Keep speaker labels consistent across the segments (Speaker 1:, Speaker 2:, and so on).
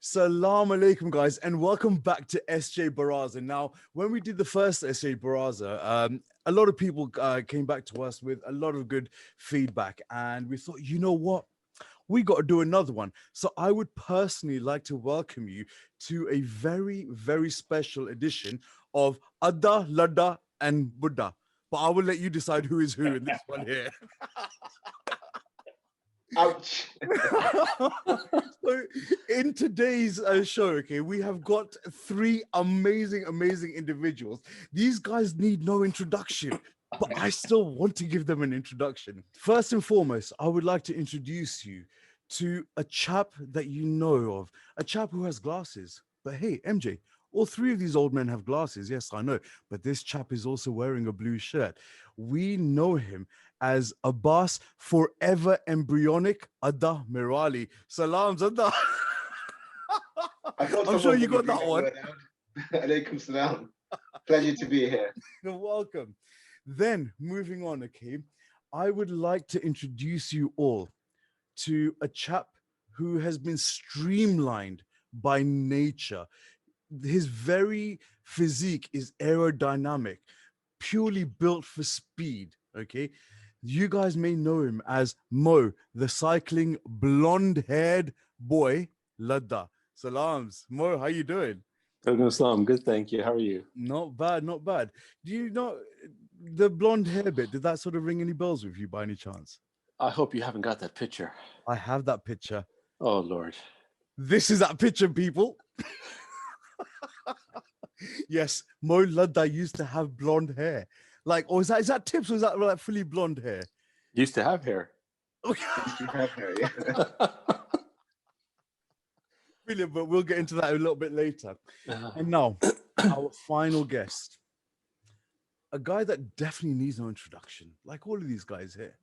Speaker 1: Salam alaikum, guys, and welcome back to SJ Baraaza. Now, when we did the first SJ Baraaza, a lot of people came back to us with a lot of good feedback, and we thought, you know what? We got to do another one. So I would personally like to welcome you to a very, very special edition of Ladha, Ladha, and Budda. But I will let you decide who is who in this one here.
Speaker 2: Ouch.
Speaker 1: So in today's show, okay, we have got three amazing individuals. These guys need no introduction, but I still want to give them an introduction. First and foremost, I would like to introduce you to a chap that you know of, a chap who has glasses. But hey, MJ, all three of these old men have glasses. Yes, I know. But this chap is also wearing a blue shirt. We know him as Abbas Forever Embryonic Ladha Mirali. Salam, Ladha.
Speaker 2: I'm
Speaker 1: sure you got that one.
Speaker 2: Alaikum salam. Pleasure to be here.
Speaker 1: You're welcome. Then, moving on, okay, I would like to introduce you all to a chap who has been streamlined by nature. His very physique is aerodynamic, purely built for speed, okay? You guys may know him as Mo, the cycling blonde-haired boy, Ladha. Salams. Mo, how you doing?
Speaker 3: Salam. Good, thank you. How are you?
Speaker 1: Not bad, not bad. Do you know the blonde hair bit? Did that sort of ring any bells with you by any chance?
Speaker 3: I hope you haven't got that picture.
Speaker 1: I have that picture.
Speaker 3: Oh, Lord.
Speaker 1: This is that picture, people. Yes, Mo Ladha used to have blonde hair. Like, or is that tips, or is that like fully blonde hair?
Speaker 3: Used to have hair.
Speaker 2: Used to have hair, yeah.
Speaker 1: Brilliant, but we'll get into that a little bit later. And now, our final guest, a guy that definitely needs no introduction, like all of these guys here.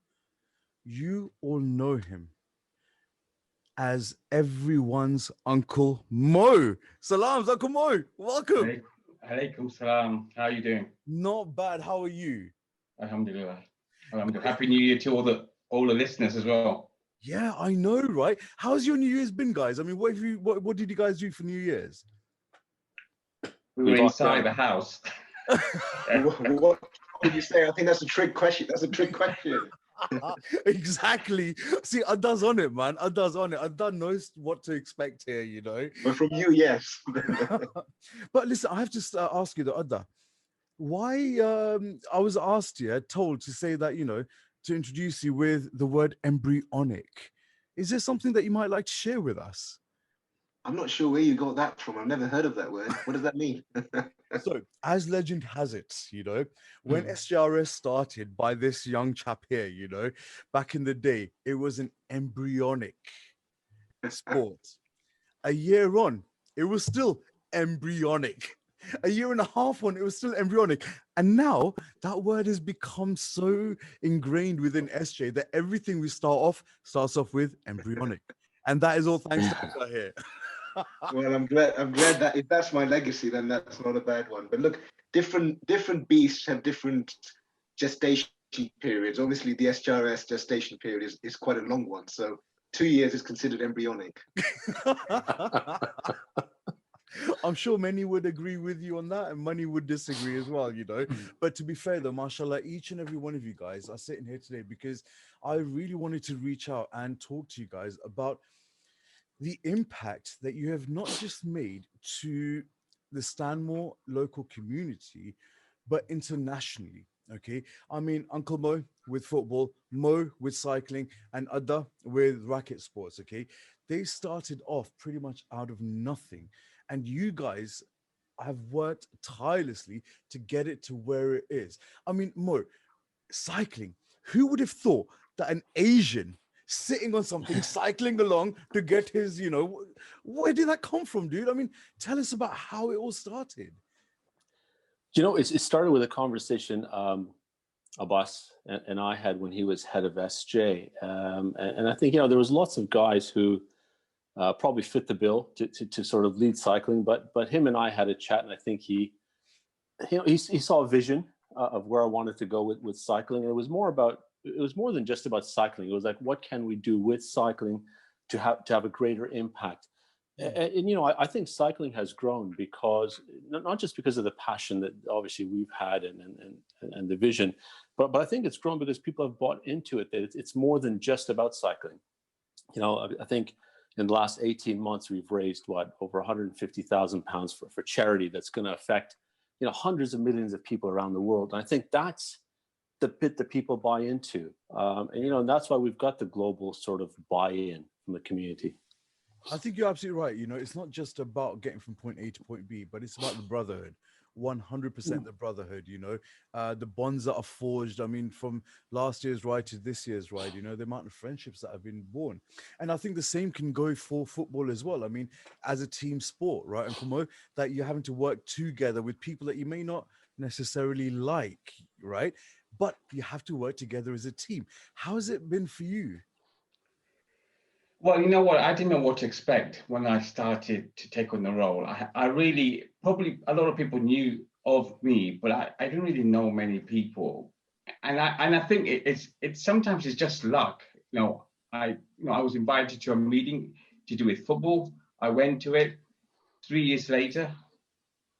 Speaker 1: You all know him as everyone's Uncle Mo. Salams, Uncle Mo. Welcome.
Speaker 4: Alaikum salam. How are you doing?
Speaker 1: Not bad. How are you?
Speaker 4: Alhamdulillah. Happy New Year to all the listeners as well.
Speaker 1: Yeah, I know, right? How's your New Year's been, guys? I mean, what did you guys do for New Year's?
Speaker 4: We were inside the house.
Speaker 2: What did you say? I think that's a trick question. That's a trick question.
Speaker 1: Exactly. See, Ada's on it, man. Ada's on it. Ada knows what to expect here, you know.
Speaker 2: But from you, yes.
Speaker 1: But listen, I have to ask you, Ada, why? I was told to say that, you know, to introduce you with the word embryonic. Is there something that you might like to share with us?
Speaker 2: I'm not sure where you got that from. I've never heard of that word. What does that mean?
Speaker 1: So, as legend has it, you know, when SJRS started by this young chap here, you know, back in the day, it was an embryonic sport. A year on, it was still embryonic. A year and a half on, it was still embryonic. And now that word has become so ingrained within SJ that everything we starts off with embryonic. And that is all thanks to us here.
Speaker 2: Well, I'm glad that if that's my legacy, then that's not a bad one. But look, different beasts have different gestation periods. Obviously, the SJRS gestation period is quite a long one. So 2 years is considered embryonic.
Speaker 1: I'm sure many would agree with you on that, and many would disagree as well, you know. But to be fair, though, mashallah, each and every one of you guys are sitting here today because I really wanted to reach out and talk to you guys about the impact that you have not just made to the Stanmore local community, but internationally. Okay, I mean, Uncle Mo with football, Mo with cycling, and Ada with racket sports. Okay, they started off pretty much out of nothing. And you guys have worked tirelessly to get it to where it is. I mean, Mo, cycling, who would have thought that an Asian sitting on something, cycling along to get his, you know, where did that come from, dude? I mean, tell us about how it all started.
Speaker 3: You know, it started with a conversation Abbas and I had when he was head of SJ. And I think, you know, there was lots of guys who probably fit the bill to sort of lead cycling, but him and I had a chat, and I think he saw a vision of where I wanted to go with cycling. And it was more than just about cycling. It was like, what can we do with cycling to have a greater impact? And you know, I think cycling has grown because not just because of the passion that obviously we've had and the vision, but I think it's grown because people have bought into it, that it's more than just about cycling. You know, I think in the last 18 months we've raised over 150,000 pounds for charity that's going to affect, you know, hundreds of millions of people around the world. And I think that's the bit that people buy into, and you know, and that's why we've got the global sort of buy-in from the community.
Speaker 1: I think you're absolutely right. You know, it's not just about getting from point A to point B, but it's about the brotherhood. 100% the brotherhood, you know, the bonds that are forged. I mean, from last year's ride to this year's ride, you know, the amount of friendships that have been born. And I think the same can go for football as well. I mean, as a team sport, right? And Kumo, that you're having to work together with people that you may not necessarily like, right? But you have to work together as a team. How has it been for you?
Speaker 4: Well, you know what? I didn't know what to expect when I started to take on the role. I really, probably a lot of people knew of me, but I didn't really know many people. And I think it's sometimes it's just luck. You know, I was invited to a meeting to do with football. I went to it. 3 years later,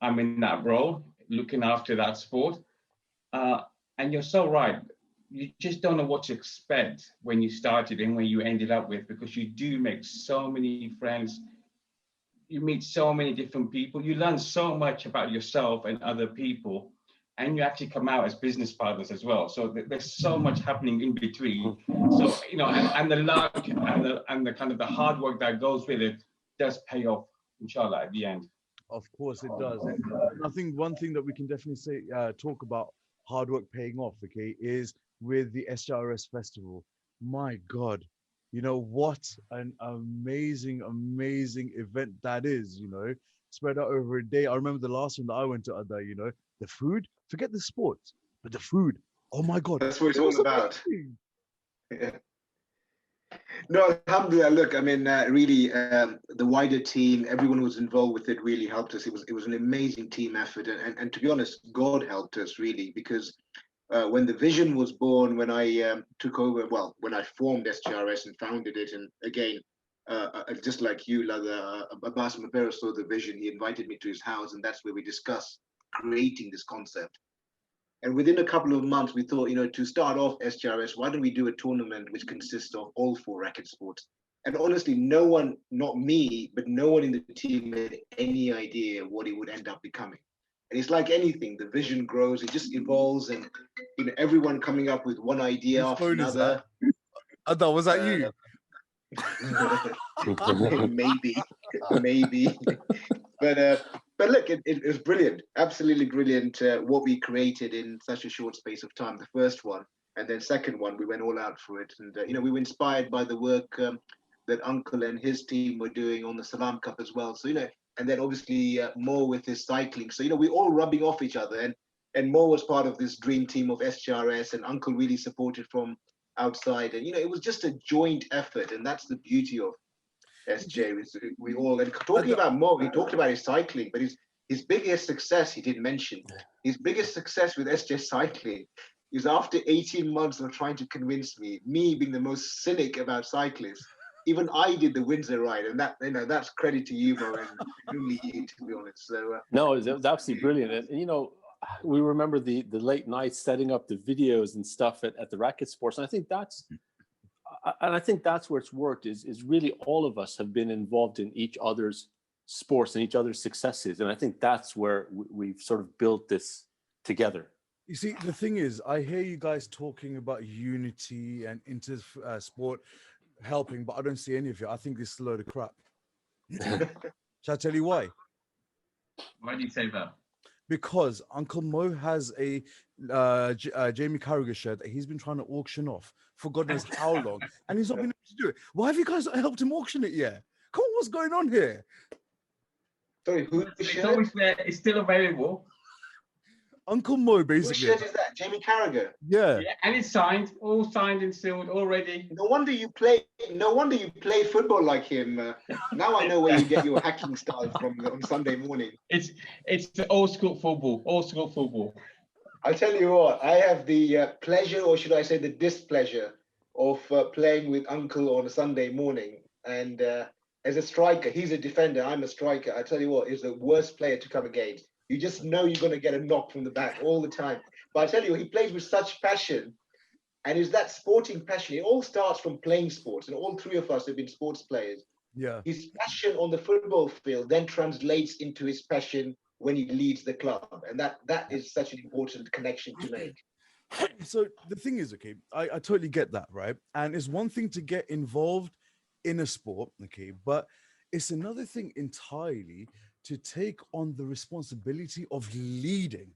Speaker 4: I'm in that role, looking after that sport. And you're so right. You just don't know what to expect when you started and when you ended up with, because you do make so many friends. You meet so many different people. You learn so much about yourself and other people, and you actually come out as business partners as well. So there's so much happening in between. So, you know, and the luck and the kind of the hard work that goes with it does pay off, inshallah, at the end.
Speaker 1: Of course it does. And I think one thing that we can definitely say, talk about hard work paying off, okay, is with the SJRS festival. My God, you know, what an amazing, amazing event that is, you know, spread out over a day. I remember the last one that I went to, Ladha, you know, the food, forget the sports, but the food, oh my God.
Speaker 2: That's what it's all about. Yeah. No, alhamdulillah, look, I mean, really, the wider team, everyone who was involved with it really helped us. It was an amazing team effort. And to be honest, God helped us really, because when the vision was born, when I took over, well, when I formed SJRS and founded it, and again, just like you, Ladha, Abbas Mapera saw the vision. He invited me to his house, and that's where we discussed creating this concept. And within a couple of months, we thought, you know, to start off SJRS, why don't we do a tournament which consists of all 4 racket sports? And honestly, no one, not me, but no one in the team had any idea what it would end up becoming. And it's like anything, the vision grows, it just evolves, and you know, everyone coming up with one idea after another.
Speaker 1: Ladha, was that you?
Speaker 2: maybe. But look, it was brilliant, absolutely brilliant. What we created in such a short space of time. The first one, and then second one, we went all out for it. And you know, we were inspired by the work that Uncle and his team were doing on the Salam Cup as well. So you know, and then obviously Mo with his cycling. So you know, we're all rubbing off each other. And Mo was part of this dream team of SJRS, and Uncle really supported from outside. And you know, it was just a joint effort, and that's the beauty of SJ. We all, and talking about Mo, he talked about his cycling, but his biggest success, he didn't mention, his biggest success with SJ cycling is after 18 months of trying to convince me being the most cynic about cyclists, even I did the Windsor ride, and that, you know, that's credit to you, Mo, and only you, to be honest. So
Speaker 3: no, it was absolutely brilliant. And you know, we remember the late nights setting up the videos and stuff at the racket sports, and I think that's where it's worked, is really all of us have been involved in each other's sports and each other's successes. And I think that's where we've sort of built this together.
Speaker 1: You see, the thing is, I hear you guys talking about unity and sport helping, but I don't see any of it. I think this is a load of crap. Shall I tell you why?
Speaker 4: Why do you say that?
Speaker 1: Because Uncle Mo has a Jamie Carragher shirt that he's been trying to auction off for God knows how long, and he's not been able to do it. Why have you guys not helped him auction it yet? Come on, what's going on here?
Speaker 2: sorry, who's the
Speaker 4: It's
Speaker 2: shirt?
Speaker 4: always there. It's still available.
Speaker 1: Uncle Mo,
Speaker 2: Whose
Speaker 1: basically.
Speaker 2: shirt is that? Jamie Carragher.
Speaker 1: Yeah.
Speaker 4: Yeah, and it's signed, all signed and sealed already.
Speaker 2: No wonder you play. No wonder you play football like him. Now I know where you get your hacking style from on Sunday morning.
Speaker 4: It's the old school football. Old school football.
Speaker 2: I'll tell you what. I have the pleasure, or should I say, the displeasure, of playing with Uncle on a Sunday morning, and as a striker, he's a defender, I'm a striker. I tell you what, he's the worst player to come against. You just know you're going to get a knock from the back all the time. But I tell you, he plays with such passion, and is that sporting passion. It all starts from playing sports, and all three of us have been sports players.
Speaker 1: Yeah.
Speaker 2: His passion on the football field then translates into his passion when he leads the club, and that is such an important connection to make.
Speaker 1: So the thing is, okay, I totally get that, right? And it's one thing to get involved in a sport, okay, but it's another thing entirely to take on the responsibility of leading.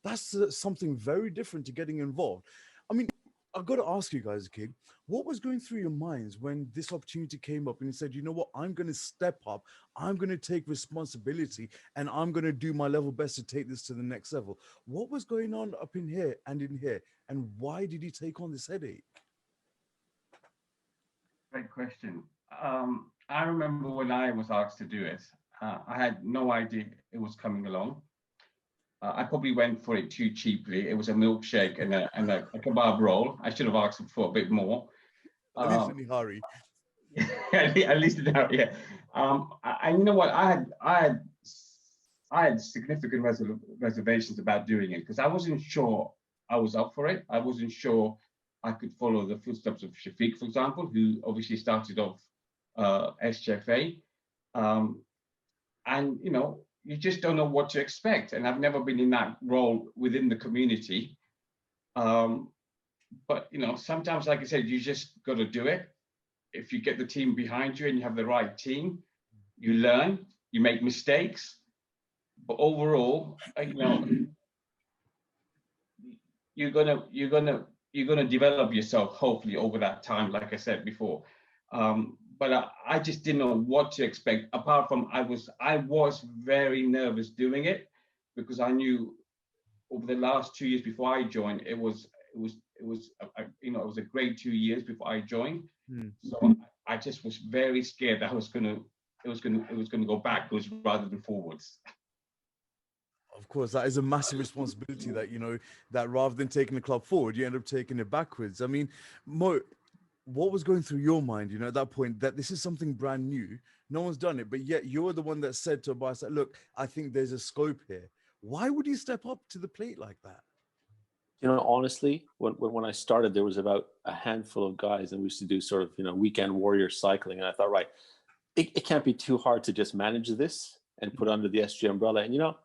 Speaker 1: That's something very different to getting involved. I mean, I've got to ask you guys, okay, what was going through your minds when this opportunity came up and you said, you know what, I'm going to step up, I'm going to take responsibility, and I'm going to do my level best to take this to the next level? What was going on up in here and in here? And why did you take on this headache?
Speaker 4: Great question. I remember when I was asked to do it, I had no idea it was coming along. I probably went for it too cheaply. It was a milkshake and a kebab roll. I should have asked for a bit more.
Speaker 1: At least in a hurry.
Speaker 4: At least in a hurry, yeah. And you know what? I had significant reservations about doing it because I wasn't sure I was up for it. I wasn't sure I could follow the footsteps of Shafiq, for example, who obviously started off SJFA. And, you know, you just don't know what to expect. And I've never been in that role within the community. But, you know, sometimes, like I said, you just got to do it. If you get the team behind you and you have the right team, you learn, you make mistakes. But overall, you know, you're gonna develop yourself, hopefully, over that time, like I said before. But I just didn't know what to expect. Apart from I was very nervous doing it because I knew over the last 2 years before I joined, it was a great 2 years before I joined. So I just was very scared that it was gonna go backwards rather than forwards.
Speaker 1: Of course, that is a massive responsibility that, you know, that rather than taking the club forward, you end up taking it backwards. I mean, Mo, what was going through your mind, you know, at that point, that this is something brand new, no one's done it, but yet you're the one that said to Abbas, look, I think there's a scope here. Why would you step up to the plate like that?
Speaker 3: You know, honestly, when I started, there was about a handful of guys, and we used to do sort of, you know, weekend warrior cycling. And I thought, right, it can't be too hard to just manage this and put under the SJ umbrella. And, you know,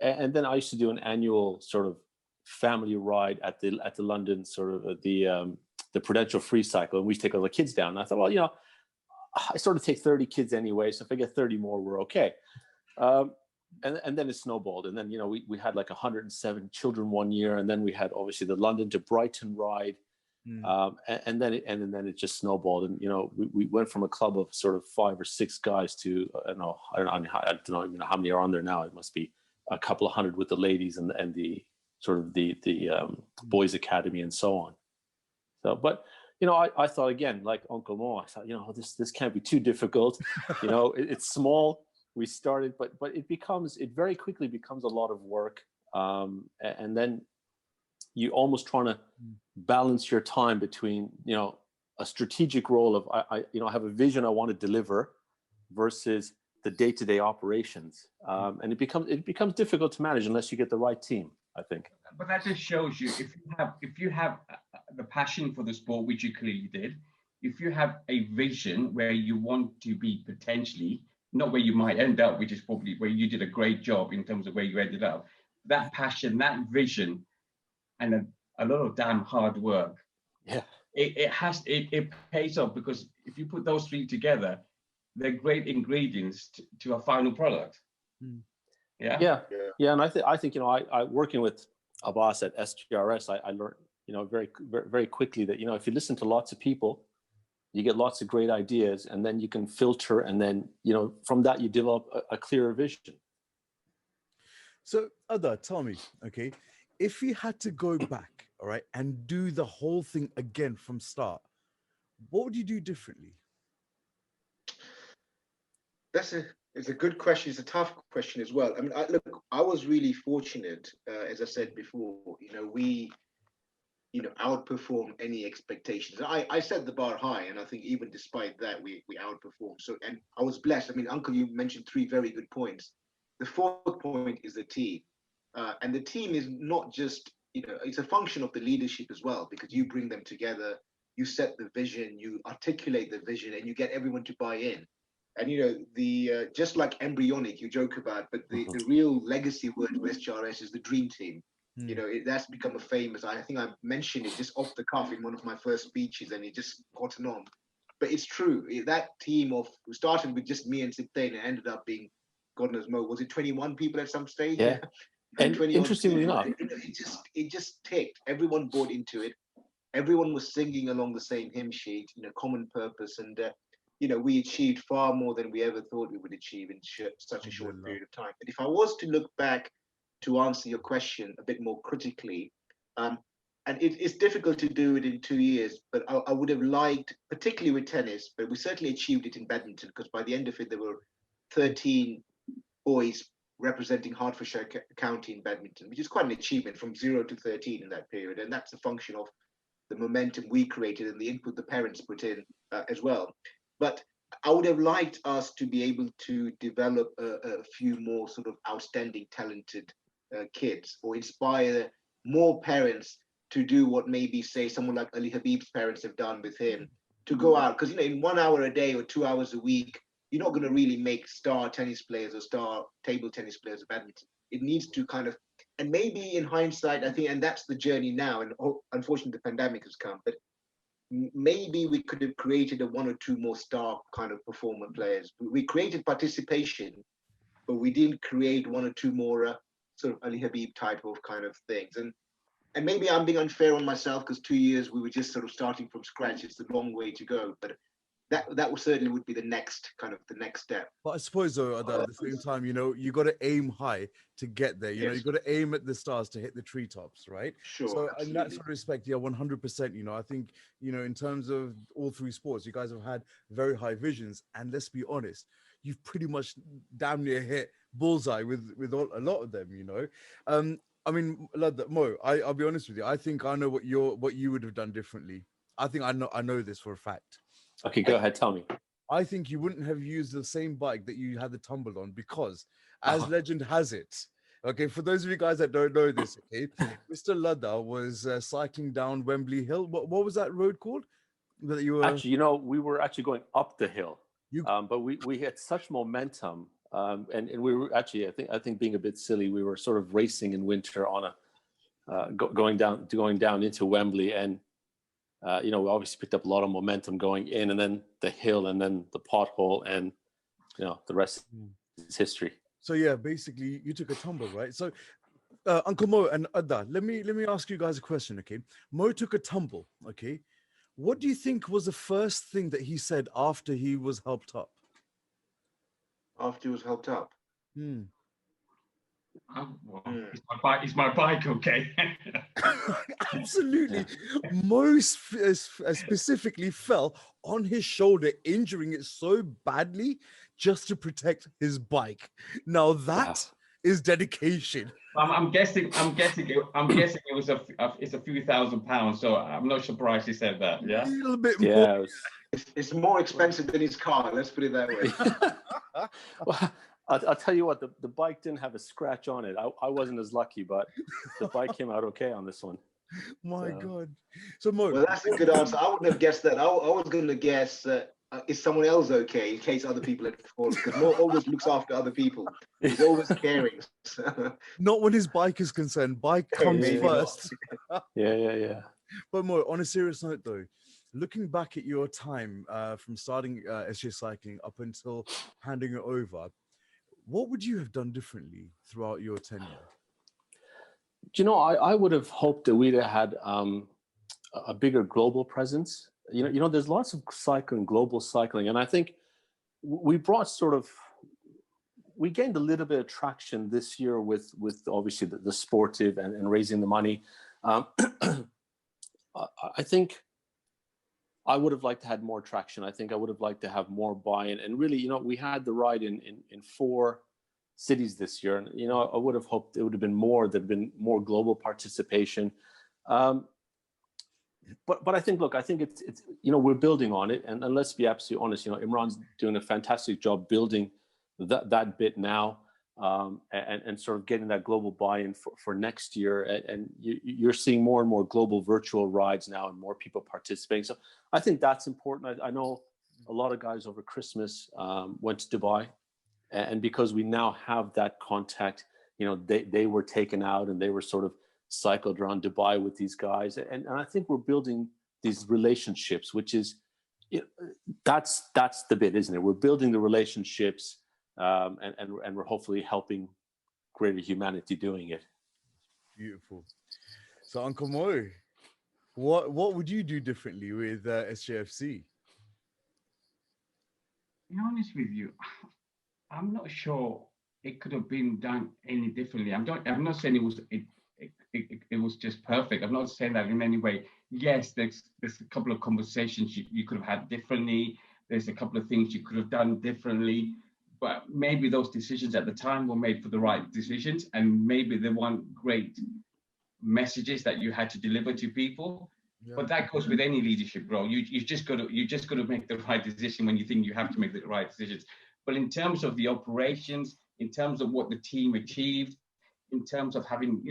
Speaker 3: and then I used to do an annual sort of family ride at the London sort of the Prudential Free Cycle, and we used to take all the kids down. And I thought, well, you know, I sort of take 30 kids anyway, so if I get 30 more, we're okay. And then it snowballed, and then, you know, we had like 107 children one year, and then we had obviously the London to Brighton ride, and then it just snowballed, and, you know, we went from a club of sort of 5 or 6 guys to I don't know even how many are on there now. It must be a couple of hundred with the ladies and the sort of the boys academy and so on. So, but, you know, I thought, again, like Uncle Mo, I thought, you know, this can't be too difficult. You know, it's small. We started, but it very quickly becomes a lot of work. And then you almost trying to balance your time between, you know, a strategic role of, I have a vision I want to deliver versus the day-to-day operations. And it becomes difficult to manage unless you get the right team, I think.
Speaker 4: But that just shows you, if you have the passion for the sport, which you clearly did, if you have a vision where you want to be potentially, not where you might end up, which is probably where you did a great job in terms of where you ended up, that passion, that vision, and a lot of damn hard work, it pays off, because if you put those three together, they're great ingredients to a final product. Yeah.
Speaker 3: And I think, you know, I working with Abbas at SGRS, I learned, you know, very, very quickly that, you know, if you listen to lots of people, you get lots of great ideas, and then you can filter, and then, you know, from that you develop a clearer vision.
Speaker 1: So, Ladha, tell me, okay, if you had to go back, all right, and do the whole thing again from start, what would you do differently?
Speaker 2: It's a good question. It's a tough question as well. I mean, I was really fortunate, as I said before. You know, outperformed any expectations. I set the bar high, and I think even despite that, we outperformed. So, and I was blessed. I mean, Uncle, you mentioned 3 very good points. The 4th point is the team, and the team is not just it's a function of the leadership as well, because you bring them together, you set the vision, you articulate the vision, and you get everyone to buy in. And the just like embryonic, you joke about, but the real legacy word for SJRS is the dream team. That's become a famous. I think I mentioned it just off the cuff in one of my first speeches, and it just gotten on. But it's true. That team who started with just me and Sitain, and ended up being, God knows more, was it 21 people at some stage?
Speaker 3: Yeah. And interestingly enough,
Speaker 2: it just ticked. Everyone bought into it. Everyone was singing along the same hymn sheet, common purpose, and we achieved far more than we ever thought we would achieve in such a short period of time. But if I was to look back to answer your question a bit more critically, and it's difficult to do it in 2 years, but I would have liked, particularly with tennis, but we certainly achieved it in badminton, because by the end of it, there were 13 boys representing Hertfordshire County in badminton, which is quite an achievement from 0 to 13 in that period. And that's a function of the momentum we created and the input the parents put in as well. But I would have liked us to be able to develop a few more sort of outstanding, talented kids, or inspire more parents to do what maybe, say, someone like Ali Habib's parents have done with him, to go out. Because, in 1 hour a day or 2 hours a week, you're not going to really make star tennis players or star table tennis players of badminton. It needs to kind of, and maybe in hindsight, I think, and that's the journey now, and unfortunately the pandemic has come, but maybe we could have created 1 or 2 more star kind of performer players. We created participation, but we didn't create 1 or 2 more sort of Ali Habib type of kind of things. And maybe I'm being unfair on myself, because 2 years we were just sort of starting from scratch. It's a long way to go, but that certainly would be the next step.
Speaker 1: But I suppose though, at the same time, you got to aim high to get there. You got to aim at the stars to hit the treetops, right?
Speaker 2: Sure.
Speaker 1: So
Speaker 2: absolutely.
Speaker 1: in that sort of respect, 100%. I think in terms of all 3 sports, you guys have had very high visions, and let's be honest, you've pretty much damn near hit bullseye with a lot of them. I mean, Mo, I'll be honest with you. I think I know what you would have done differently. I think I know this for a fact.
Speaker 3: Okay, go ahead, tell me.
Speaker 1: I think you wouldn't have used the same bike that you had the tumble on, because, as legend has it, okay, for those of you guys that don't know this, okay, Mr. Ladha was cycling down Wembley Hill. What was that road called? That you were
Speaker 3: actually, we were actually going up the hill, but we had such momentum, and we were actually, I think being a bit silly, we were sort of racing in winter on going down into Wembley, and we obviously picked up a lot of momentum going in, and then the hill, and then the pothole, and the rest is history.
Speaker 1: So yeah, basically you took a tumble, right? So Uncle Mo and Adda, let me ask you guys a question, okay? Mo took a tumble, okay? What do you think was the first thing that he said after he was helped up?
Speaker 2: After he was helped up?
Speaker 4: Is my bike okay?
Speaker 1: Absolutely. Mo specifically fell on his shoulder, injuring it so badly just to protect his bike. Now that is dedication.
Speaker 4: I'm guessing it was it's a few £1,000, so I'm not surprised he said that. Yeah,
Speaker 1: a little bit more.
Speaker 2: It's more expensive than his car. Let's put it that way.
Speaker 3: Well, I'll tell you what, the bike didn't have a scratch on it. I wasn't as lucky, but the bike came out okay on this one.
Speaker 1: My God. So Mo,
Speaker 2: well, that's a good answer. I wouldn't have guessed that. I was going to guess is someone else okay in case other people had fallen? Because Mo always looks after other people. He's always caring.
Speaker 1: Not when his bike is concerned. Bike comes first.
Speaker 3: Yeah.
Speaker 1: But Mo, on a serious note though, looking back at your time from starting SJ Cycling up until handing it over, what would you have done differently throughout your tenure?
Speaker 3: I would have hoped that we'd have had a bigger global presence. There's lots of global cycling, and I think we gained a little bit of traction this year with obviously the sportive and raising the money. I think I would have liked to have more traction. I think I would have liked to have more buy-in. And really, we had the ride in 4 cities this year. And, I would have hoped it would have been more, there'd been more global participation. but I think, look, I think it's we're building on it, and let's be absolutely honest. Imran's doing a fantastic job building that bit now, and sort of getting that global buy-in for next year. And you're seeing more and more global virtual rides now, and more people participating. So I think that's important. I know a lot of guys over Christmas went to Dubai, and because we now have that contact, they were taken out and they were sort of cycled around Dubai with these guys, and I think we're building these relationships, which is that's the bit, isn't it? We're building the relationships, and we're hopefully helping greater humanity doing it.
Speaker 1: Beautiful. So, Uncle Mo, what would you do differently with SJFC?
Speaker 4: To be honest with you, I'm not sure it could have been done any differently. I'm not saying it was just perfect. I'm not saying that in any way. Yes, there's a couple of conversations you could have had differently. There's a couple of things you could have done differently, but maybe those decisions at the time were made for the right decisions, and maybe they weren't great messages that you had to deliver to people. Yeah. But that goes with any leadership role. You just got to make the right decision when you think you have to make the right decisions. But in terms of the operations, in terms of what the team achieved, in terms of having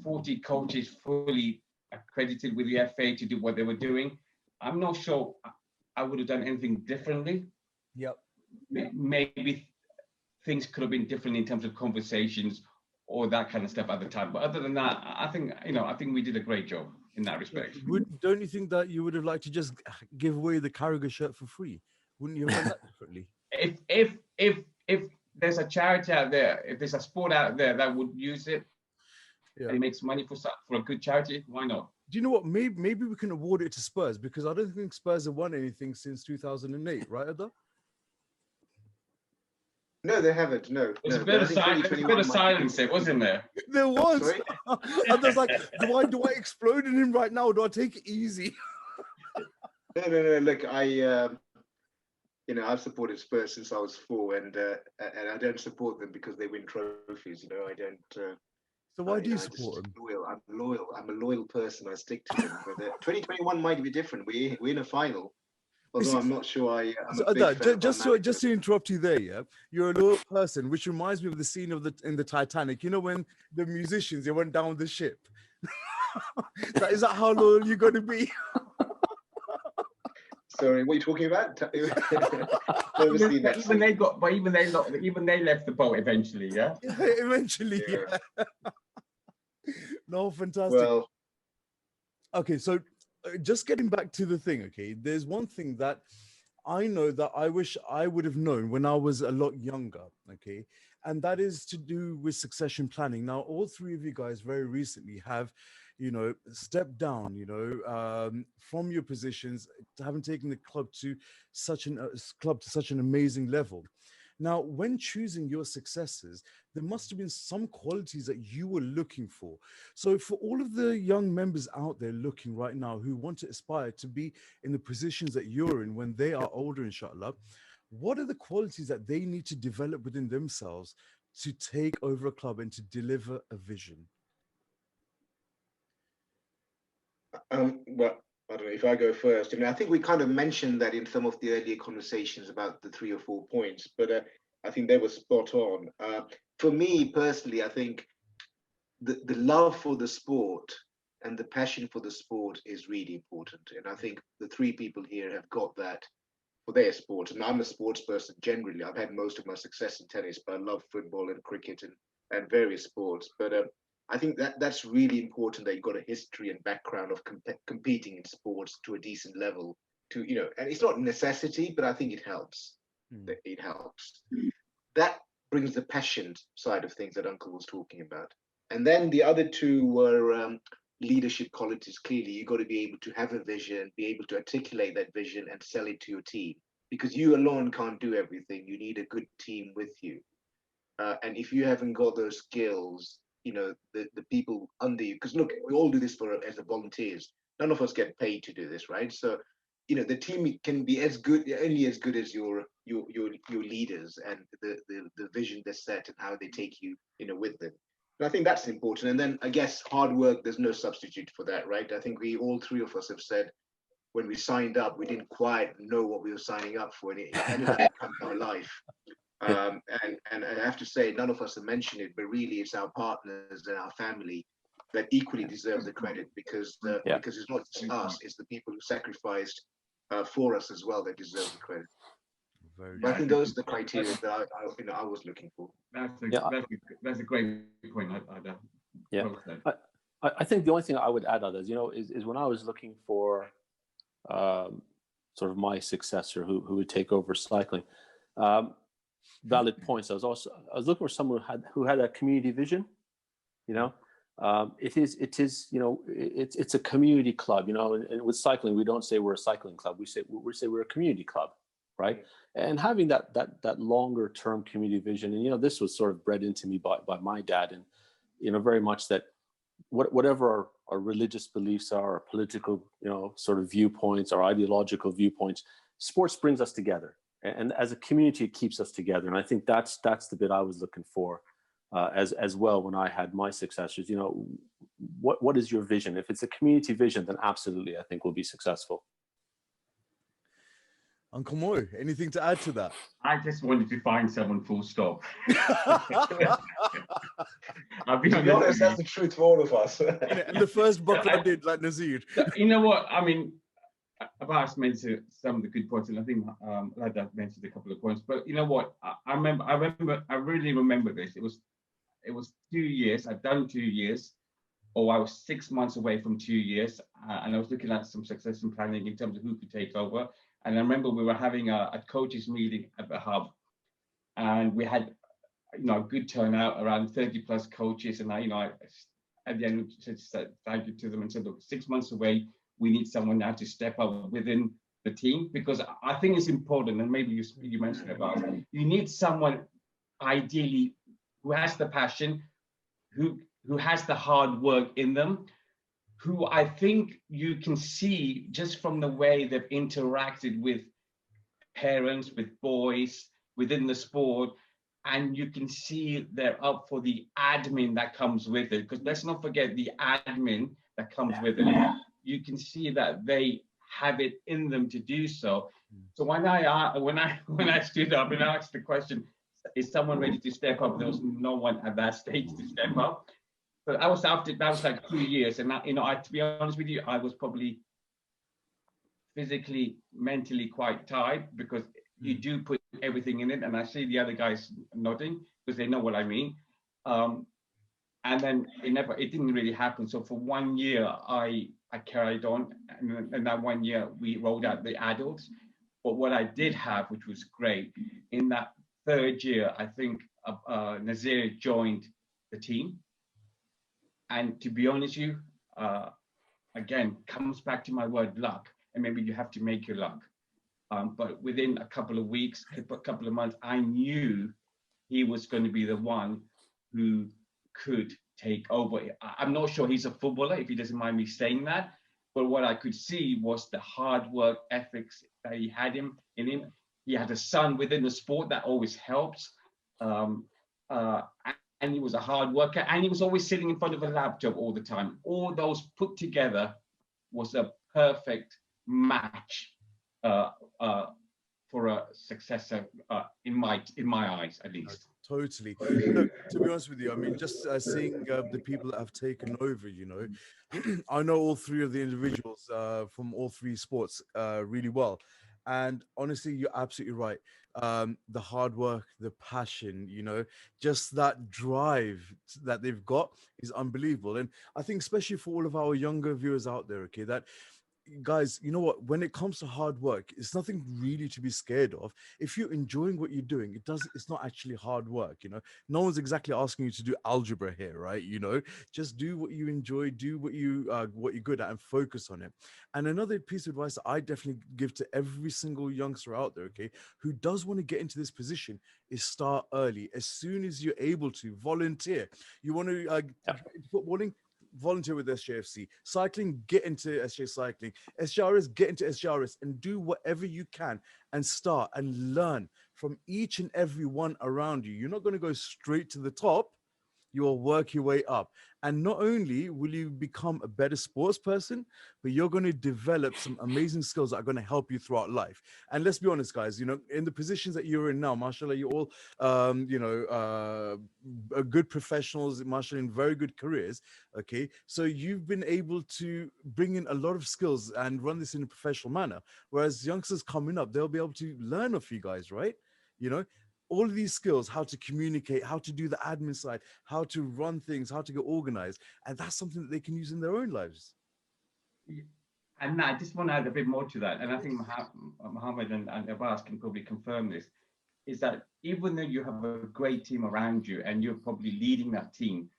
Speaker 4: 40 coaches fully accredited with the FA to do what they were doing, I'm not sure I would have done anything differently.
Speaker 1: Yep.
Speaker 4: Maybe things could have been different in terms of conversations or that kind of stuff at the time. But other than that, I think we did a great job in that respect.
Speaker 1: Don't you think that you would have liked to just give away the Carragher shirt for free? Wouldn't you have done that differently?
Speaker 4: If there's a charity out there, if there's a sport out there that would use it, and it makes money for a good charity, why not?
Speaker 1: Do you know what? Maybe we can award it to Spurs, because I don't think Spurs have won anything since 2008, right, Ladha?
Speaker 2: No, they haven't. No,
Speaker 4: there's a bit of silence there, wasn't there?
Speaker 1: There was. And there's like, do I explode in him right now? Or do I take it easy?
Speaker 2: No. Look, I've supported Spurs since I was 4, and I don't support them because they win trophies. I don't.
Speaker 1: So why do you support them?
Speaker 2: I'm loyal. I'm a loyal person. I stick to them. But 2021 might be different. We're in a final. Although I'm not sure
Speaker 1: just to interrupt you there, yeah, you're a loyal person, which reminds me of the scene in the Titanic. When the musicians they went down the ship. Is that how loyal you're going to be?
Speaker 2: Sorry, what are you talking about?
Speaker 4: Even they left the boat eventually, yeah.
Speaker 1: Yeah, eventually, yeah. No, fantastic.
Speaker 2: Well,
Speaker 1: okay, so just getting back to the thing, okay, there's one thing that I know that I wish I would have known when I was a lot younger, okay, and that is to do with succession planning. Now, all three of you guys very recently have, stepped down, from your positions, haven't taken the club to such an amazing level. Now, when choosing your successors, there must have been some qualities that you were looking for. So for all of the young members out there looking right now who want to aspire to be in the positions that you're in when they are older, inshallah, what are the qualities that they need to develop within themselves to take over a club and to deliver a vision?
Speaker 2: Well, I don't know if I go first. I think we kind of mentioned that in some of the earlier conversations about the 3 or 4 points, but I think they were spot on. For me personally, I think the love for the sport and the passion for the sport is really important. And I think the 3 people here have got that for their sport. And I'm a sports person generally. I've had most of my success in tennis, but I love football and cricket and various sports. But I think that's really important, that you've got a history and background of competing in sports to a decent level. And it's not a necessity, but I think it helps. It helps. That brings the passion side of things that Uncle was talking about. And then the other 2 were leadership qualities. Clearly, you've got to be able to have a vision, be able to articulate that vision and sell it to your team. Because you alone can't do everything. You need a good team with you. And if you haven't got those skills, the people under you, because look, we all do this as volunteers. None of us get paid to do this, right? So, the team can be only as good as your leaders and the vision they set and how they take you, with them. And I think that's important. And then I guess hard work, there's no substitute for that, right? I think all three of us have said when we signed up, we didn't quite know what we were signing up for, and it ended up becoming our life. And I have to say, none of us have mentioned it, but really it's our partners and our family that equally deserve the credit, because it's not just us, it's the people who sacrificed for us as well that deserve the credit. But I think those are the criteria that I was looking for.
Speaker 4: That's a great point.
Speaker 3: I think the only thing I would add on this, is when I was looking for sort of my successor who would take over cycling, valid points. I was looking for someone who had a community vision. It is it's a community club, and with cycling we don't say we're a cycling club, we say we're a community club, right? And having that longer term community vision, and this was sort of bred into me by my dad, and very much that whatever our religious beliefs are, our political sort of viewpoints, our ideological viewpoints, sports brings us together, and as a community it keeps us together. And I think that's the bit I was looking for as well when I had my successors. What is your vision? If it's a community vision, then absolutely I think we'll be successful.
Speaker 1: Uncle Mo, anything to add to that?
Speaker 4: I just wanted to find someone, full stop. I'll be
Speaker 2: honest, that's the truth for all of us.
Speaker 1: And the first book I did, like Nazir.
Speaker 4: You know what? I mean, Abbas mentioned some of the good points, and I think Ladha mentioned a couple of points. But you know what? I really remember this. It was 2 years. I'd done 2 years, or I was 6 months away from 2 years, and I was looking at some succession planning in terms of who could take over. And I remember we were having a coaches meeting at the hub, and we had, a good turnout, around 30 plus coaches. And I at the end said thank you to them and said, look, 6 months away, we need someone now to step up within the team, because I think it's important. And maybe you mentioned about it. You need someone ideally who has the passion, who has the hard work in them, who I think you can see just from the way they've interacted with parents, with boys, within the sport, and you can see they're up for the admin that comes with it. Because let's not forget the admin that comes with it. You can see that they have it in them to do so. So when I stood up and asked the question, is someone ready to step up? There was no one at that stage to step up. But that was like 2 years, and to be honest with you, I was probably physically, mentally quite tired, because you do put everything in it, and I see the other guys nodding because they know what I mean. And then it didn't really happen. So for 1 year, I carried on, and that 1 year we rolled out the adults. But what I did have, which was great, in that third year, I think Nazir joined the team. And to be honest with you, again, comes back to my word luck. And maybe you have to make your luck. But within a couple of weeks, a couple of months, I knew he was going to be the one who could take over. I'm not sure he's a footballer, if he doesn't mind me saying that. But what I could see was the hard work ethics that he had in him. He had a son within the sport that always helps. And he was a hard worker, and he was always sitting in front of a laptop all the time. All those put together was a perfect match for a successor in my eyes, at least.
Speaker 1: Totally. To be honest with you, I mean, just seeing the people that have taken over, I know all three of the individuals from all three sports really well. And honestly, you're absolutely right. The hard work, the passion, just that drive that they've got is unbelievable. And I think especially for all of our younger viewers out there, okay, that guys, you know what, when it comes to hard work, it's nothing really to be scared of. If you're enjoying what you're doing, it's not actually hard work. No one's exactly asking you to do algebra here, right? Just do what you enjoy, do what you're good at, and focus on it. And another piece of advice that I definitely give to every single youngster out there, okay, who does want to get into this position, is start early. As soon as you're able to volunteer. You want to footballing, volunteer with SJFC. Cycling, get into SJ Cycling. SJRS, get into SJRS, and do whatever you can and start and learn from each and every one around you. You're not going to go straight to the top, You will work your way up. And not only will you become a better sports person, but you're going to develop some amazing skills that are going to help you throughout life. And let's be honest, guys, in the positions that you're in now, mashallah, you're all, good professionals, mashallah, in very good careers. Okay. So you've been able to bring in a lot of skills and run this in a professional manner. Whereas youngsters coming up, they'll be able to learn off you guys, right? All of these skills, how to communicate, how to do the admin side, how to run things, how to get organized. And that's something that they can use in their own lives.
Speaker 4: And I just want to add a bit more to that. And I think Mohammed and Abbas can probably confirm this, is that even though you have a great team around you and you're probably leading that team,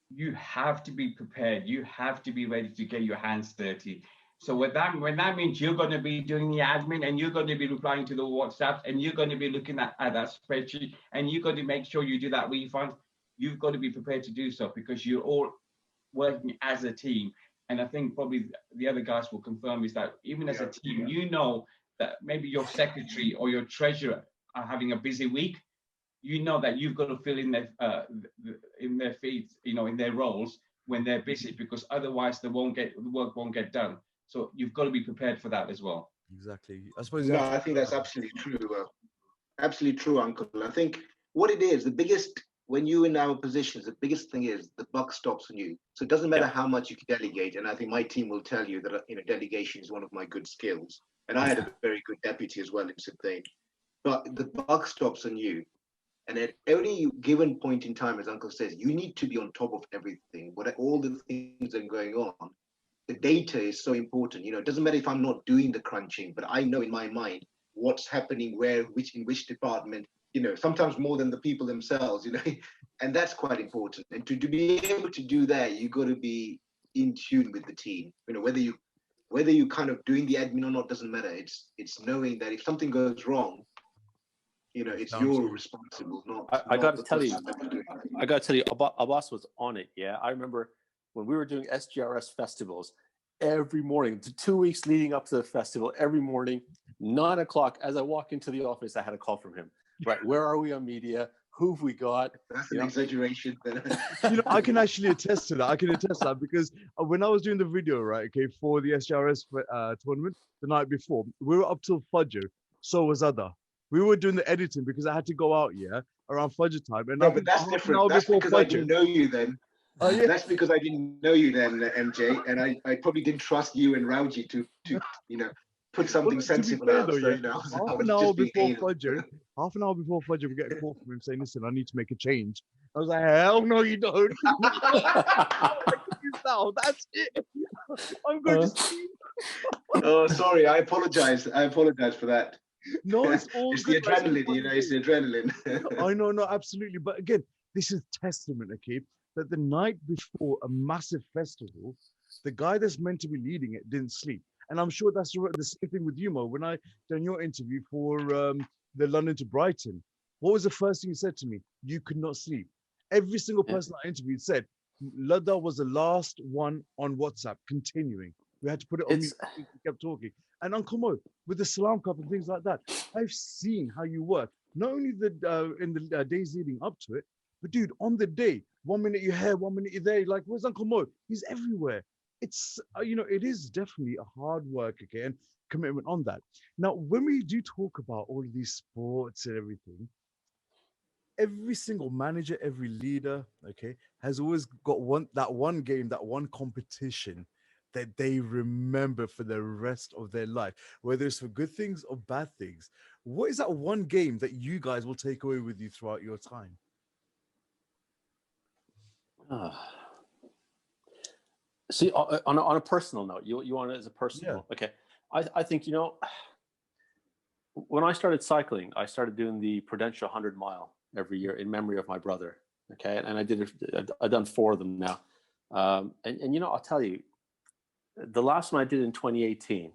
Speaker 4: you have to be prepared. You have to be ready to get your hands dirty. So when that means you're going to be doing the admin and you're going to be replying to the WhatsApps and you're going to be looking at that spreadsheet and you've got to make sure you do that refund, you've got to be prepared to do so because you're all working as a team. And I think probably the other guys will confirm is that even as a team, you know that maybe your secretary or your treasurer are having a busy week. You know that you've got to fill in their feet, in their roles when they're busy, because otherwise the work won't get done. So you've got to be prepared for that as well.
Speaker 1: Exactly. I suppose.
Speaker 2: No, I think that's absolutely true. Absolutely true, Uncle. I think what it is, when you're in our positions, the biggest thing is the buck stops on you. So it doesn't matter how much you can delegate. And I think my team will tell you that delegation is one of my good skills. And I had a very good deputy as well in Sydney. But the buck stops on you. And at every given point in time, as Uncle says, you need to be on top of everything. All the things that are going on. The data is so important. It doesn't matter if I'm not doing the crunching, but I know in my mind what's happening where, in which department, sometimes more than the people themselves, and that's quite important. And to be able to do that, you got to be in tune with the team. Whether you kind of doing the admin or not doesn't matter. It's knowing that if something goes wrong, it's you're responsible.
Speaker 3: I got to tell you, Abbas was on it. Yeah, I remember when we were doing SGRS festivals, every morning, the 2 weeks leading up to the festival, every morning, 9 o'clock, as I walk into the office, I had a call from him. Right, where are we on media? Who have we got?
Speaker 2: That's an exaggeration.
Speaker 1: I can actually attest to that. Because when I was doing the video, right, okay, for the SGRS tournament the night before, we were up till Fajr. So was Ladha. We were doing the editing because I had to go out, around Fajr time. And
Speaker 2: but that's different. That's because I didn't know you then. That's because I didn't know you then, MJ, and I probably didn't trust you and Rauji to put something sensible out.
Speaker 1: Half an hour before Fajr, we get a call from him saying, "Listen, I need to make a change." I was like, "Hell no, you don't." That's it. I'm going to sleep.
Speaker 2: Oh, sorry. I apologize for that.
Speaker 1: No, it's all
Speaker 2: it's the adrenaline, it's the adrenaline.
Speaker 1: I know, no, absolutely. But again, this is testament, okay, that the night before a massive festival, the guy that's meant to be leading it didn't sleep. And I'm sure that's the same thing with you, Mo. When I done your interview for the London to Brighton, what was the first thing you said to me? You could not sleep. Every single person I interviewed said Ladha was the last one on WhatsApp continuing. We had to put it on mute. We kept talking. And Uncle Mo, with the Salam Cup and things like that, I've seen how you work. Not only in the days leading up to it, but dude, on the day, 1 minute you're here, 1 minute you're there. Like, where's Uncle Mo? He's everywhere. It's, it is definitely a hard work, okay, and commitment on that. Now, when we do talk about all of these sports and everything, every single manager, every leader, okay, has always got that one game, that one competition that they remember for the rest of their life, whether it's for good things or bad things. What is that one game that you guys will take away with you throughout your time?
Speaker 3: See, on a personal note, you want it as a personal note? Okay. I think, when I started cycling, I started doing the Prudential 100 mile every year in memory of my brother. Okay. And I've done 4 of them now. And I'll tell you, the last one I did in 2018,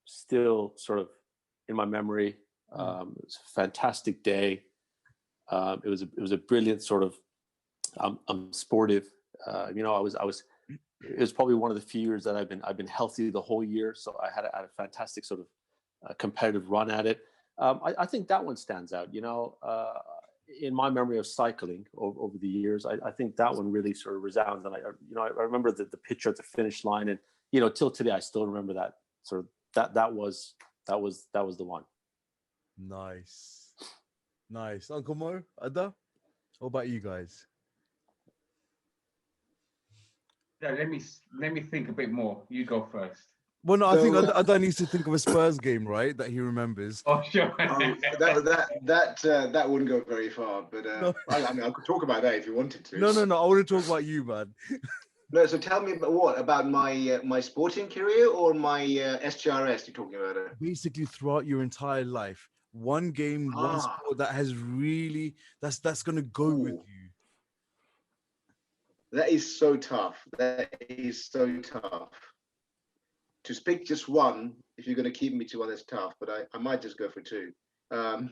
Speaker 3: still sort of in my memory. It was a fantastic day. It was a brilliant sort of, I'm sportive. It was probably one of the few years that I've been healthy the whole year. So I had a fantastic sort of competitive run at it. I think that one stands out. in my memory of cycling over the years, I think that one really sort of resounds. And I remember the picture at the finish line, and till today I still remember that sort of that was the one.
Speaker 1: Nice. Uncle Mo, Ada, what about you guys?
Speaker 4: Yeah, let me think a bit more. You go first.
Speaker 1: Well, no, I think Ada needs to think of a Spurs game, right, that he remembers.
Speaker 4: Oh, sure.
Speaker 2: That wouldn't go very far, but
Speaker 1: No.
Speaker 2: I mean, I could talk about that if you wanted to.
Speaker 1: No, I want to talk about you, man.
Speaker 2: No, so tell me about my my sporting career or my SGRS? You're talking about it.
Speaker 1: Basically, throughout your entire life, one game, one sport that has really that's gonna go with you.
Speaker 2: That is so tough. That is so tough. To pick just one, if you're going to keep me to one, that's tough. But I might just go for two. I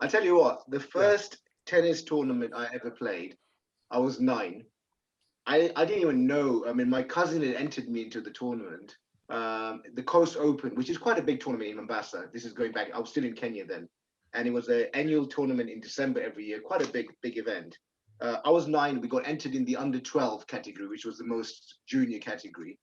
Speaker 2: tell you what, the first tennis tournament I ever played, I was 9. I didn't even know. I mean, my cousin had entered me into the tournament, the Coast Open, which is quite a big tournament in Mombasa. This is going back. I was still in Kenya then, and it was an annual tournament in December every year. Quite a big event. I was 9. We got entered in the under 12 category, which was the most junior category.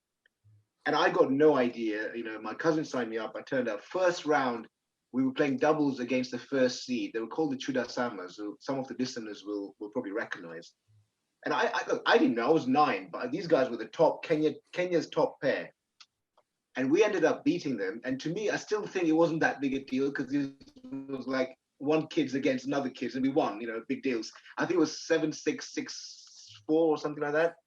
Speaker 2: And I got no idea. My cousin signed me up. I turned up. First round, we were playing doubles against the first seed. They were called the Chudasamas, who some of the listeners will probably recognize. And I didn't know. I was 9, but these guys were the top Kenya's top pair. And we ended up beating them. And to me, I still think it wasn't that big a deal because it was like one kids against another kids, and we won. Big deals. I think it was 7-6, 6-4 or something like that.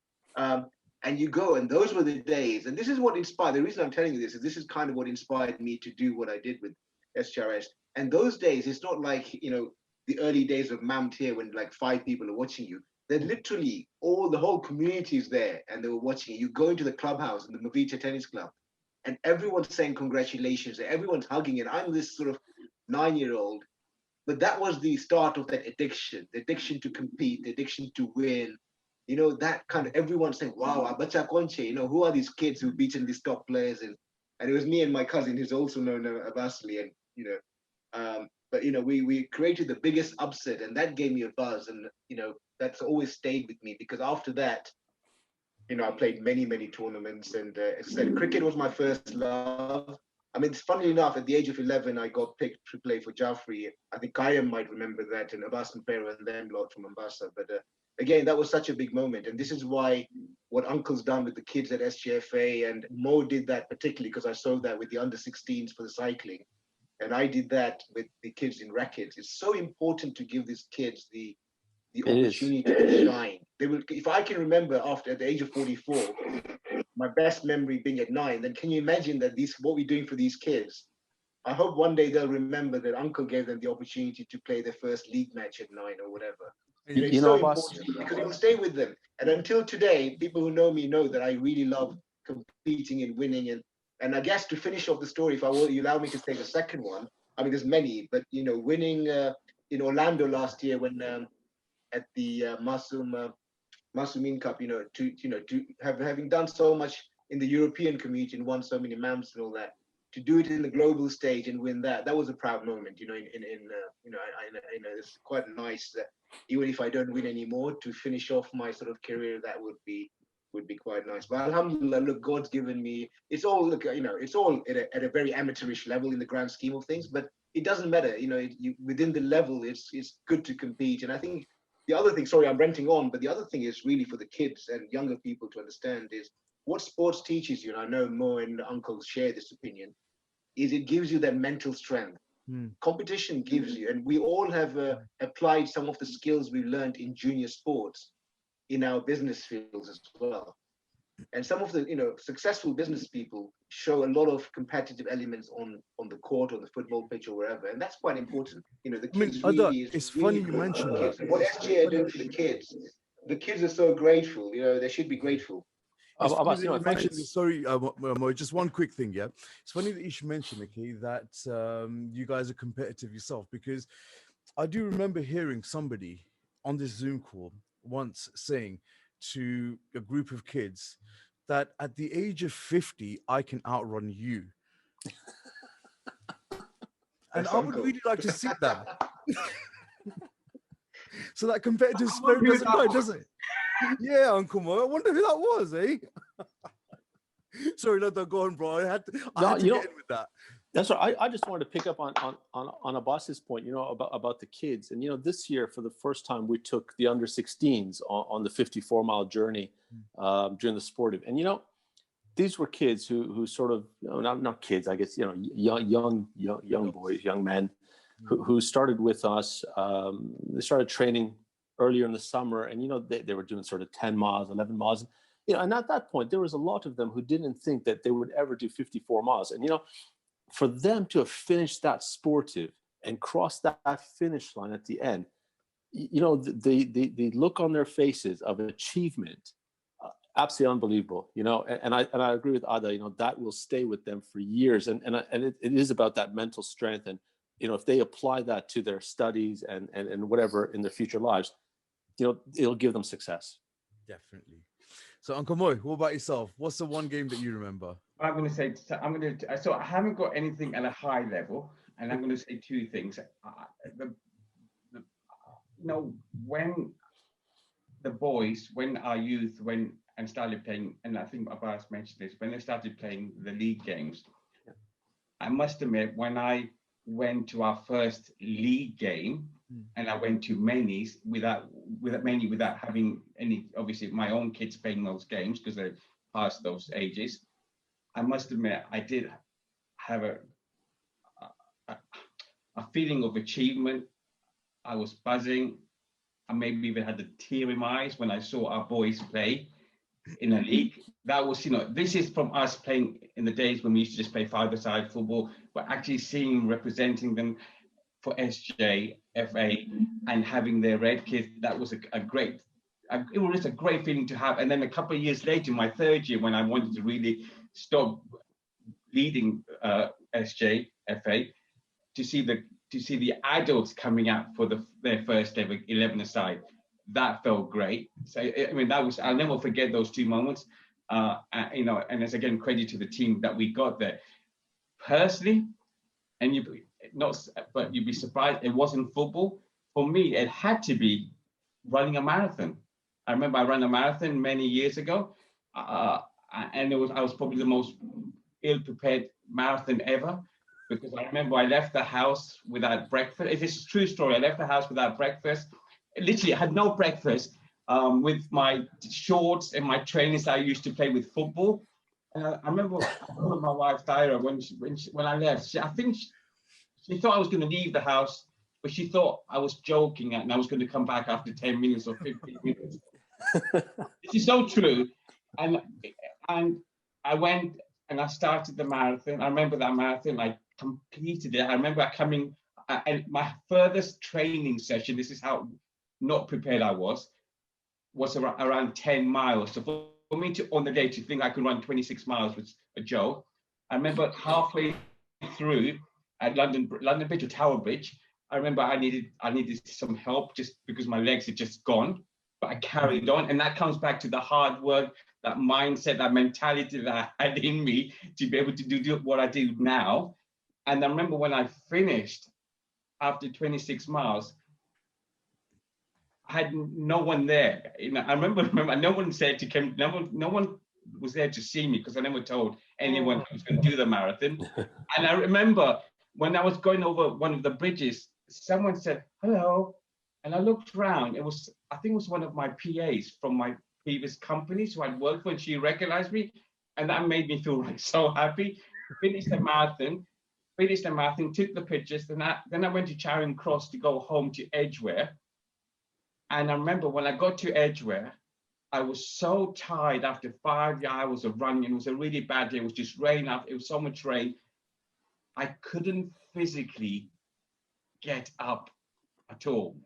Speaker 2: And you go, and those were the days. And this is what inspired. The reason I'm telling you this is kind of what inspired me to do what I did with SGRS. And those days, it's not like the early days of Mamt here when like 5 people are watching you. They're literally the whole community is there, and they were watching you. You go into the clubhouse in the Mavita Tennis Club, and everyone's saying congratulations. Everyone's hugging it. I'm this sort of 9-year-old. But that was the start of that addiction, the addiction to compete, the addiction to win. That kind of everyone saying, wow, Abacha Conche, who are these kids who've beaten these top players? And it was me and my cousin, who's also known Abasli. And, but, we created the biggest upset, and that gave me a buzz. And, that's always stayed with me because after that, I played many, many tournaments. And as I said, cricket was my first love. I mean, funnily enough, at the age of 11, I got picked to play for Jaffrey. I think Kayam might remember that, and Abbas and Pera and them lot from Mombasa. But again, that was such a big moment. And this is why what Uncle's done with the kids at SGFA, and Mo did that particularly because I saw that with the under-16s for the cycling. And I did that with the kids in rackets. It's so important to give these kids the opportunity to shine. They will, if I can remember at the age of 44, my best memory being at 9, then can you imagine that what we're doing for these kids? I hope one day they'll remember that Uncle gave them the opportunity to play their first league match at 9 or whatever. It's so important because it will stay with them. And until today, people who know me know that I really love competing and winning. And I guess to finish off the story, if you allow me to say the second one, I mean, there's many, but winning in Orlando last year when at the Masumin Cup, having done so much in the European community and won so many MAMs and all that, to do it in the global stage and win that was a proud moment. It's quite nice that even if I don't win anymore, to finish off my sort of career, that would be quite nice. But alhamdulillah, look, God's given me. It's all it's all at a very amateurish level in the grand scheme of things, but it doesn't matter. Within the level, it's good to compete. And I think the other thing, sorry, I'm ranting on, but the other thing is really for the kids and younger people to understand is what sports teaches you, and I know Mo and Uncle share this opinion, is it gives you that mental strength. Competition gives you, and we all have applied some of the skills we learned in junior sports in our business fields as well. And some of the successful business people show a lot of competitive elements on the court, on the football pitch, or wherever, and that's quite important. The kids
Speaker 1: it's funny you mentioned that.
Speaker 2: What SJ are doing for the kids are so grateful. They should be grateful.
Speaker 1: Sorry, Mo, just one quick thing, yeah. It's funny that you should mention, okay, that you guys are competitive yourself, because I do remember hearing somebody on this Zoom call once saying to a group of kids that at the age of 50, I can outrun you. And I would really like to see that. So that competitive spirit doesn't die, does it? Yeah, Uncle Mo. I wonder who that was, eh? Sorry, Ladha, go on, bro. I had to get in with that.
Speaker 3: That's right. I just wanted to pick up on Abbas's point, about the kids. And, this year, for the first time, we took the under 16s on the 54-mile journey during the sportive. And, these were kids who sort of, not kids, I guess, young boys, young men who started with us. They started training earlier in the summer, and, they were doing sort of 10 miles, 11 miles. And at that point, there was a lot of them who didn't think that they would ever do 54 miles. And, for them to have finished that sportive and cross that finish line at the end, the look on their faces of achievement, absolutely unbelievable. And I agree with Ada. That will stay with them for years. And it is about that mental strength. And if they apply that to their studies and whatever in their future lives, it'll give them success.
Speaker 1: Definitely. So, Uncle Moy, what about yourself? What's the one game that you remember?
Speaker 4: I'm going to say, so I haven't got anything at a high level, and I'm going to say two things. When the boys, when our youth and started playing, and I think Abbas mentioned this, when they started playing the league games, I must admit, when I went to our first league game, and I went to many without having any, obviously my own kids playing those games because they're past those ages. I must admit, I did have a feeling of achievement. I was buzzing. I maybe even had a tear in my eyes when I saw our boys play in a league. That was, this is from us playing in the days when we used to just play five-a-side football, but actually seeing representing them for SJ, FA, and having their red kit. That was it was just a great feeling to have. And then a couple of years later, my third year, when I wanted to really stop leading SJ, FA, to see the adults coming out for their first ever 11-a-side, that felt great. So I'll never forget those two moments. And it's again credit to the team that we got there. Personally, and but you'd be surprised, it wasn't football. For me, it had to be running a marathon. I remember I ran a marathon many years ago, and I was probably the most ill-prepared marathon ever, because I remember I left the house without breakfast. It's a true story. I left the house without breakfast. Literally, I had no breakfast, with my shorts and my trainers I used to play with football. I remember my wife, Tyra, when I left, I think she thought I was going to leave the house, but she thought I was joking and I was going to come back after 10 minutes or 15 minutes. This is so true. And I went and I started the marathon. I remember that marathon, I completed it. I remember coming, and my furthest training session, this is how not prepared I was around 10 miles. So for me to, on the day, to think I could run 26 miles was a joke. I remember halfway through at London Bridge or Tower Bridge, I remember I needed some help just because my legs had just gone, but I carried on. And that comes back to the hard work, that mindset, that mentality that I had in me to be able to do what I do now. And I remember when I finished after 26 miles, I had no one there. I remember no one said to come, no one was there to see me because I never told anyone I was going to do the marathon. And I remember when I was going over one of the bridges, someone said, hello. And I looked around. I think it was one of my PAs from my previous companies who I'd worked for, and she recognized me. And that made me feel so happy. Finished the marathon, took the pictures. Then I went to Charing Cross to go home to Edgware. And I remember when I got to Edgware, I was so tired after 5 hours of running. It was a really bad day. It was just rain. It was so much rain. I couldn't physically get up at all.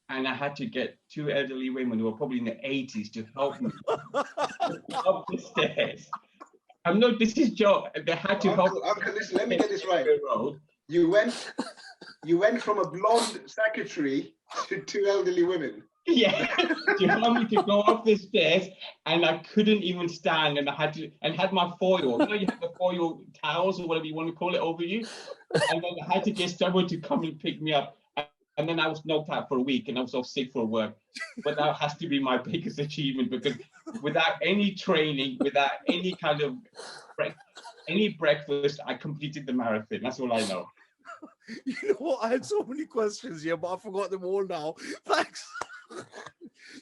Speaker 4: And I had to get two elderly women who were probably in their 80s to help me up the stairs. This is Joe. They had to help.
Speaker 2: Uncle, listen, let me get this right. You went from a blonde secretary to two elderly women.
Speaker 4: Yeah, to help me to go up the stairs, and I couldn't even stand, and I had my foil. You have the foil towels or whatever you want to call it over you, and then I had to get someone to come and pick me up. and then I was knocked out for a week, and I was off sick for work. But that has to be my biggest achievement, because without any training, without any kind of breakfast, I completed the marathon. That's all I know.
Speaker 1: You know what? I had so many questions here, but I forgot them all now. Thanks.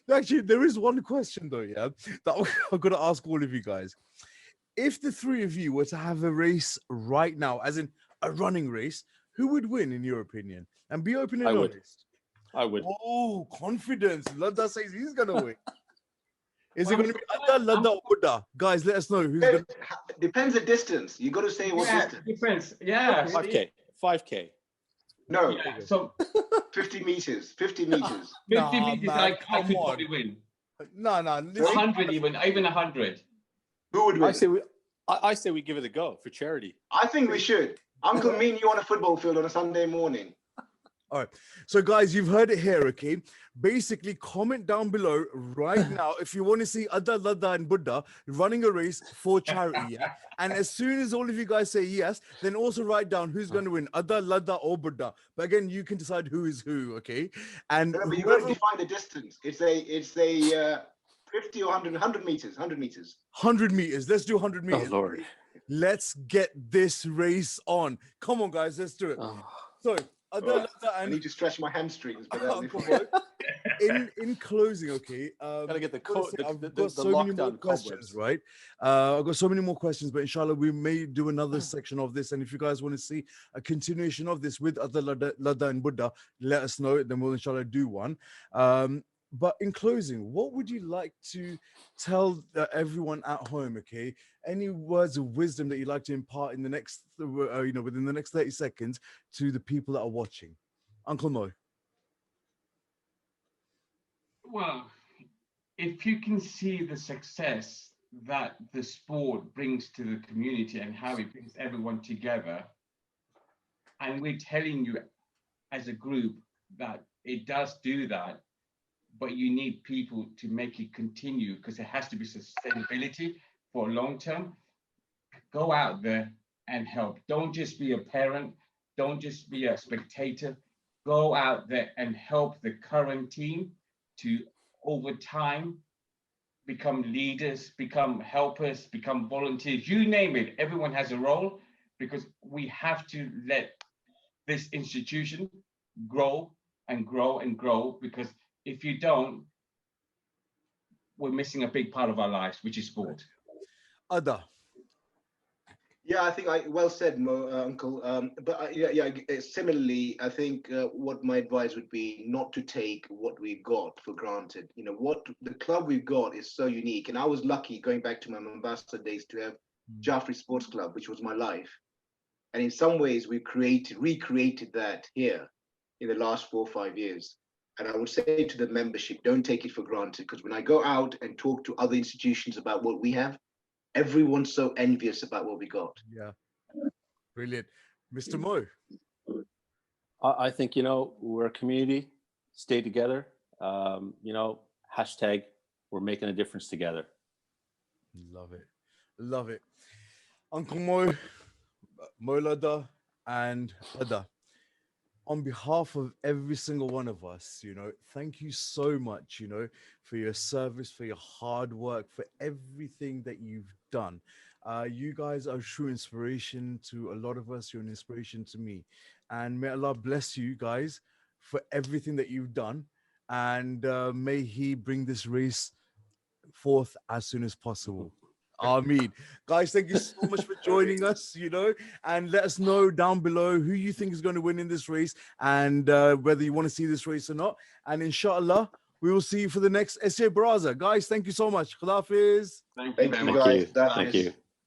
Speaker 1: Actually, there is one question though, yeah, that I'm gonna ask all of you guys. If the three of you were to have a race right now, as in a running race, who would win in your opinion? And be open and honest.
Speaker 3: I would.
Speaker 1: Oh, confidence. Ladha says he's gonna win. Is it going to be Ladha, Ladha, or Budda? Guys, let us know who's going to...
Speaker 2: Depends the distance. You got to say what distance.
Speaker 4: Depends. Yeah.
Speaker 3: 5K. 5K.
Speaker 2: No.
Speaker 4: Yeah, so
Speaker 2: 50 meters. 50 meters.
Speaker 4: 50 meters, man, I could probably win.
Speaker 1: No.
Speaker 4: 100 even 100.
Speaker 2: Who would win?
Speaker 3: I say we give it a go for charity.
Speaker 2: I think we should. Uncle, me and you on a football field on a Sunday morning.
Speaker 1: All right. So, guys, you've heard it here, okay? Basically, comment down below right now if you want to see Ladha, Ladha, and Budda running a race for charity, yeah? And as soon as all of you guys say yes, then also write down who's going to win, Ladha, Ladha, or Budda. But again, you can decide who is who, okay? And
Speaker 2: no, but you got to define the distance. It's a 50 or 100 meters. 100 meters.
Speaker 1: 100 meters. Let's do 100 meters.
Speaker 3: Oh, Lord.
Speaker 1: Let's get this race on. Come on, guys, let's do it.
Speaker 3: Oh.
Speaker 1: So,
Speaker 2: I need to stretch my hamstrings. But
Speaker 1: in closing, okay.
Speaker 3: Gotta get
Speaker 1: I've got so many more questions, right? I've got so many more questions, but inshallah, we may do another section of this. And if you guys want to see a continuation of this with other Ladha and Budda, let us know. Then we'll inshallah do one. But in closing, what would you like to tell everyone at home? Okay, any words of wisdom that you'd like to impart in the next, within the next 30 seconds to the people that are watching? Uncle Mo.
Speaker 4: Well, if you can see the success that the sport brings to the community and how it brings everyone together, and we're telling you as a group that it does do that, but you need people to make it continue because there has to be sustainability for long term. Go out there and help. Don't just be a parent. Don't just be a spectator. Go out there and help the current team to, over time, become leaders, become helpers, become volunteers, you name it. Everyone has a role, because we have to let this institution grow and grow and grow, because if you don't, we're missing a big part of our lives, which is sport.
Speaker 1: Ladha.
Speaker 2: Yeah, I think well said, Mo, Uncle. But similarly, I think what my advice would be not to take what we've got for granted. You know, what the club we've got is so unique. And I was lucky, going back to my Mombasa days, to have Jafferys Sports Club, which was my life. And in some ways, we recreated that here in the last 4 or 5 years. And I would say to the membership, don't take it for granted, because when I go out and talk to other institutions about what we have, everyone's so envious about what we got.
Speaker 1: Yeah, brilliant. Mr. Mo.
Speaker 3: I think, we're a community, stay together. Hashtag we're making a difference together.
Speaker 1: Love it. Love it. Uncle Mo, Ladha, and Ladha. On behalf of every single one of us, thank you so much, for your service, for your hard work, for everything that you've done. You guys are true inspiration to a lot of us. You're an inspiration to me. And may Allah bless you guys for everything that you've done. And may He bring this race forth as soon as possible. Ameen. Guys, thank you so much for joining us, and let us know down below who you think is going to win in this race, and whether you want to see this race or not. And inshallah, we will see you for the next SJ Baraaza. Guys, thank you so much. Khudafis.
Speaker 2: Thank you, guys.
Speaker 3: Thank you.